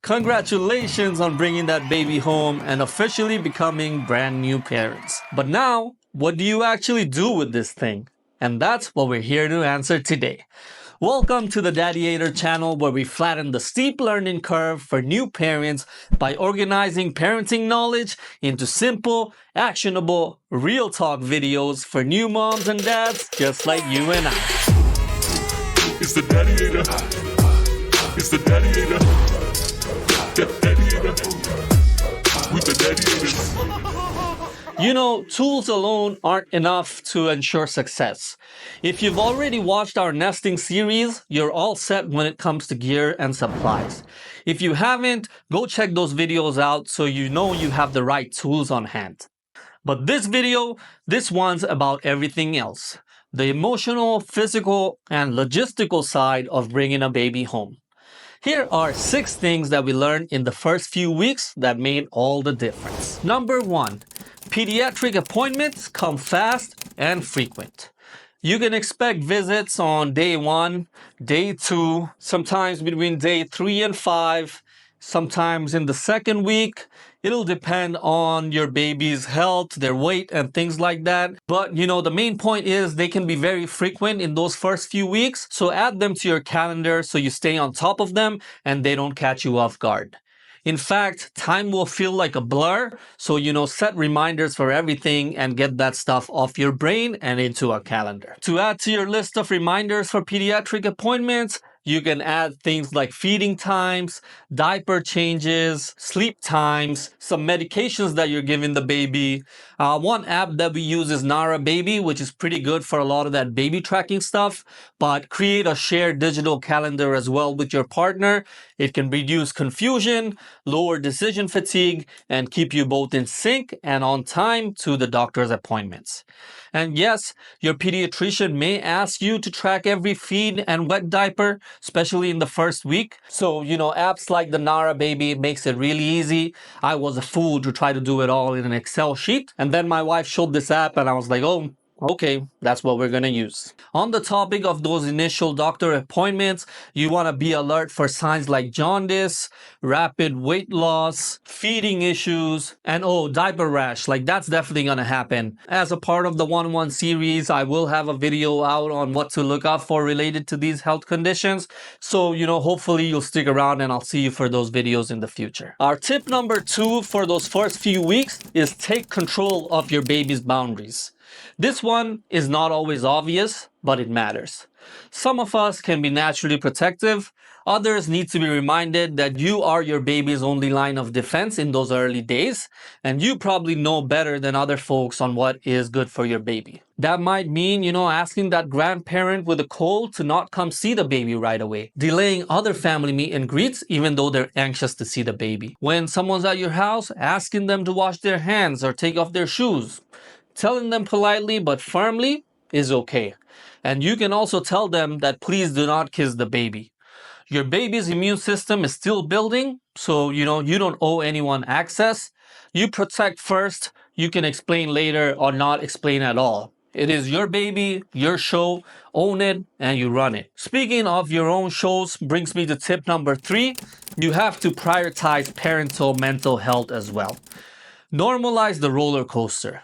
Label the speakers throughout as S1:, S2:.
S1: Congratulations on bringing that baby home and officially becoming brand new parents. But now, what do you actually do with this thing? And that's what we're here to answer today. Welcome to the Dadiator channel, where we flatten the steep learning curve for new parents by organizing parenting knowledge into simple, actionable, real talk videos for new moms and dads just like you and I.
S2: It's the Dadiator. It's the Dadiator. Dadiator. With the Dadiators.
S1: You know, tools alone aren't enough to ensure success. If you've already watched our nesting series, you're all set when it comes to gear and supplies. If you haven't, go check those videos out so you know you have the right tools on hand. But this one's about everything else. The emotional, physical, and logistical side of bringing a baby home. Here are 6 things that we learned in the first few weeks that made all the difference. Number 1, pediatric appointments come fast and frequent. You can expect visits on day 1, day 2, sometimes between day 3 and 5, sometimes in the second week. It'll depend on your baby's health, their weight, and things like that. But you know, the main point is they can be very frequent in those first few weeks. So add them to your calendar so you stay on top of them and they don't catch you off guard. In fact, time will feel like a blur. So, set reminders for everything and get that stuff off your brain and into a calendar. To add to your list of reminders for pediatric appointments, you can add things like feeding times, diaper changes, sleep times, some medications that you're giving the baby. One app that we use is Nara Baby, which is pretty good for a lot of that baby tracking stuff. But create a shared digital calendar as well with your partner. It can reduce confusion, lower decision fatigue, and keep you both in sync and on time to the doctor's appointments. And yes, your pediatrician may ask you to track every feed and wet diaper, especially in the first week. So, apps like the Nara Baby makes it really easy. I was a fool to try to do it all in an Excel sheet. And then my wife showed this app and I was like, oh, okay, that's what we're gonna use. On the topic of those initial doctor appointments, you wanna be alert for signs like jaundice, rapid weight loss, feeding issues, and diaper rash. Like that's definitely gonna happen. As a part of the 1-1 series, I will have a video out on what to look out for related to these health conditions. So, hopefully you'll stick around and I'll see you for those videos in the future. Our tip number 2 for those first few weeks is take control of your baby's boundaries. This one is not always obvious, but it matters. Some of us can be naturally protective. Others need to be reminded that you are your baby's only line of defense in those early days, and you probably know better than other folks on what is good for your baby. That might mean, asking that grandparent with a cold to not come see the baby right away, delaying other family meet and greets even though they're anxious to see the baby. When someone's at your house, asking them to wash their hands or take off their shoes. Telling them politely but firmly is okay. And you can also tell them that please do not kiss the baby. Your baby's immune system is still building, so you don't owe anyone access. You protect first, you can explain later or not explain at all. It is your baby, your show, own it, and you run it. Speaking of your own shows brings me to tip number 3. You have to prioritize parental mental health as well. Normalize the roller coaster.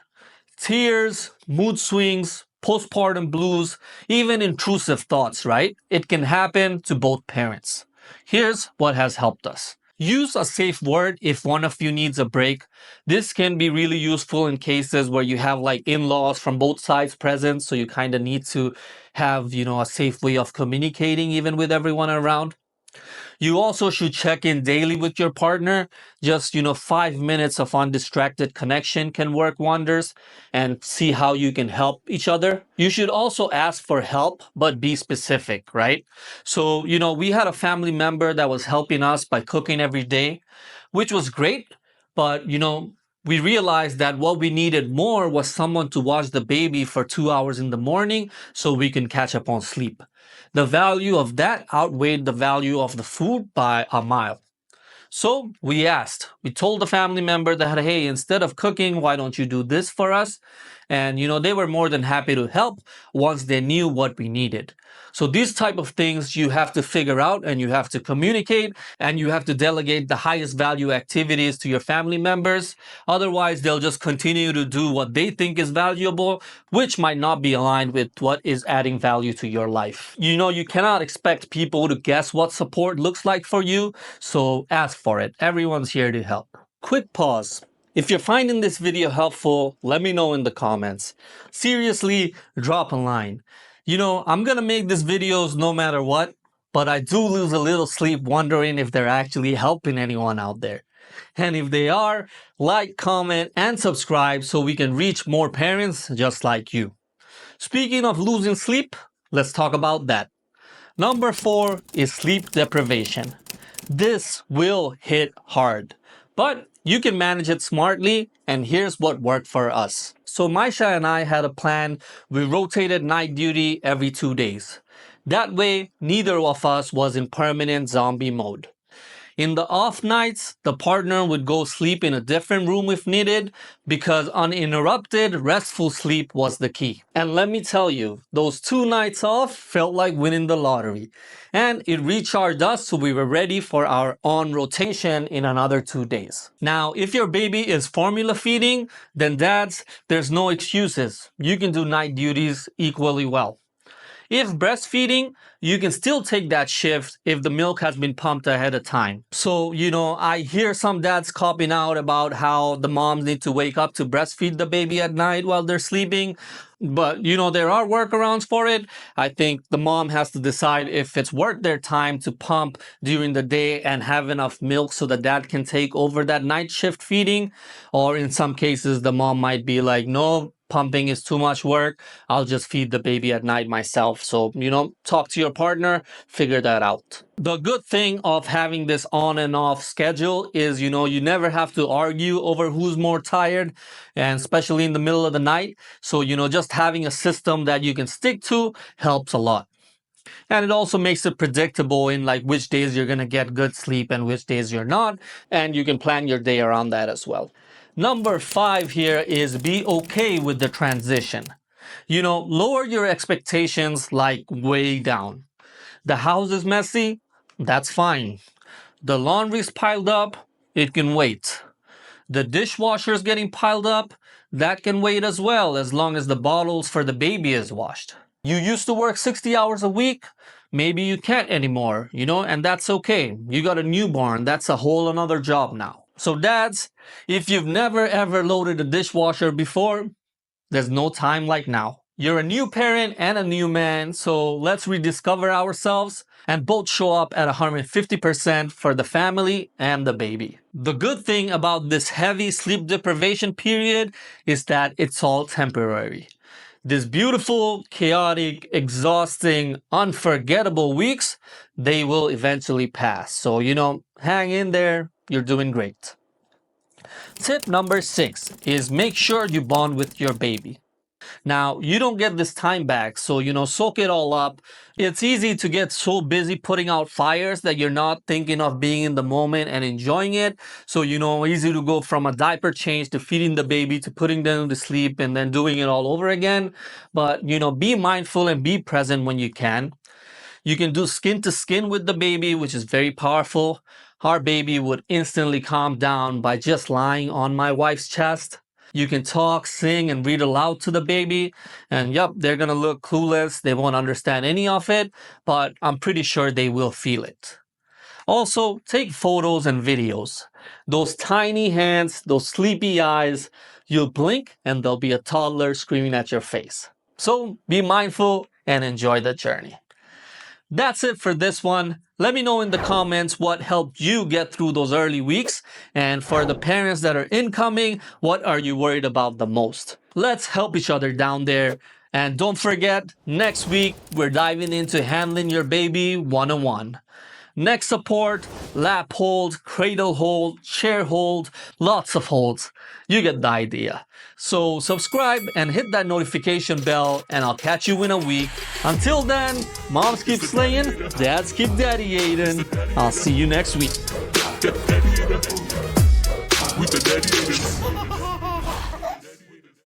S1: Tears, mood swings, postpartum blues, even intrusive thoughts, right? It can happen to both parents. Here's what has helped us. Use a safe word if one of you needs a break. This can be really useful in cases where you have like in-laws from both sides present, so you kind of need to have, a safe way of communicating even with everyone around. You also should check in daily with your partner. Just, 5 minutes of undistracted connection can work wonders, and see how you can help each other. You should also ask for help, but be specific, right? So, we had a family member that was helping us by cooking every day, which was great, but, we realized that what we needed more was someone to watch the baby for 2 hours in the morning so we can catch up on sleep. The value of that outweighed the value of the food by a mile. So we told the family member that, hey, instead of cooking, why don't you do this for us? and they were more than happy to help once they knew what we needed. So these type of things you have to figure out, and you have to communicate, and you have to delegate the highest value activities to your family members. Otherwise, they'll just continue to do what they think is valuable, which might not be aligned with what is adding value to your life. You cannot expect people to guess what support looks like for you, so ask for it. Everyone's here to help. Quick pause. If you're finding this video helpful, let me know in the comments. Seriously, drop a line. I'm gonna make these videos no matter what, but I do lose a little sleep wondering if they're actually helping anyone out there. And if they are, like, comment, and subscribe so we can reach more parents just like you. Speaking of losing sleep, let's talk about that. Number 4 is sleep deprivation. This will hit hard, but you can manage it smartly, and here's what worked for us. So Maisha and I had a plan. We rotated night duty every 2 days. That way, neither of us was in permanent zombie mode. In the off nights, the partner would go sleep in a different room if needed, because uninterrupted, restful sleep was the key. And let me tell you, those 2 nights off felt like winning the lottery. And it recharged us so we were ready for our on rotation in another 2 days. Now, if your baby is formula feeding, then dads, there's no excuses. You can do night duties equally well. If breastfeeding, you can still take that shift if the milk has been pumped ahead of time. So, I hear some dads copping out about how the moms need to wake up to breastfeed the baby at night while they're sleeping. But, there are workarounds for it. I think the mom has to decide if it's worth their time to pump during the day and have enough milk so the dad can take over that night shift feeding. Or in some cases, the mom might be like, no, pumping is too much work. I'll just feed the baby at night myself. So, talk to your partner, figure that out. The good thing of having this on and off schedule is, you never have to argue over who's more tired, and especially in the middle of the night. So, just having a system that you can stick to helps a lot. And it also makes it predictable in like which days you're going to get good sleep and which days you're not. And you can plan your day around that as well. Number 5 here is be okay with the transition. Lower your expectations like way down. The house is messy, that's fine. The laundry's piled up, it can wait. The dishwasher's getting piled up, that can wait as well, as long as the bottles for the baby is washed. You used to work 60 hours a week, maybe you can't anymore, and that's okay. You got a newborn, that's a whole another job now. So dads, if you've never ever loaded a dishwasher before, there's no time like now. You're a new parent and a new man, so let's rediscover ourselves and both show up at 150% for the family and the baby. The good thing about this heavy sleep deprivation period is that it's all temporary. These beautiful, chaotic, exhausting, unforgettable weeks, they will eventually pass. So, hang in there. You're doing great. Tip number 6 is make sure you bond with your baby. Now, you don't get this time back, so, soak it all up. It's easy to get so busy putting out fires that you're not thinking of being in the moment and enjoying it. So, easy to go from a diaper change to feeding the baby to putting them to sleep and then doing it all over again. But, be mindful and be present when you can. You can do skin to skin with the baby, which is very powerful. Our baby would instantly calm down by just lying on my wife's chest. You can talk, sing, and read aloud to the baby. And yep, they're going to look clueless. They won't understand any of it, but I'm pretty sure they will feel it. Also, take photos and videos. Those tiny hands, those sleepy eyes, you'll blink and there'll be a toddler screaming at your face. So be mindful and enjoy the journey. That's it for this one. Let me know in the comments what helped you get through those early weeks. And for the parents that are incoming, what are you worried about the most? Let's help each other down there. And don't forget, next week, we're diving into handling your baby one-on-one. Neck support, lap hold, cradle hold, chair hold, lots of holds. You get the idea. So subscribe and hit that notification bell, and I'll catch you in a week. Until then, moms keep slaying, dads keep daddy-ating. I'll see you next week.
S2: With the Dadiator.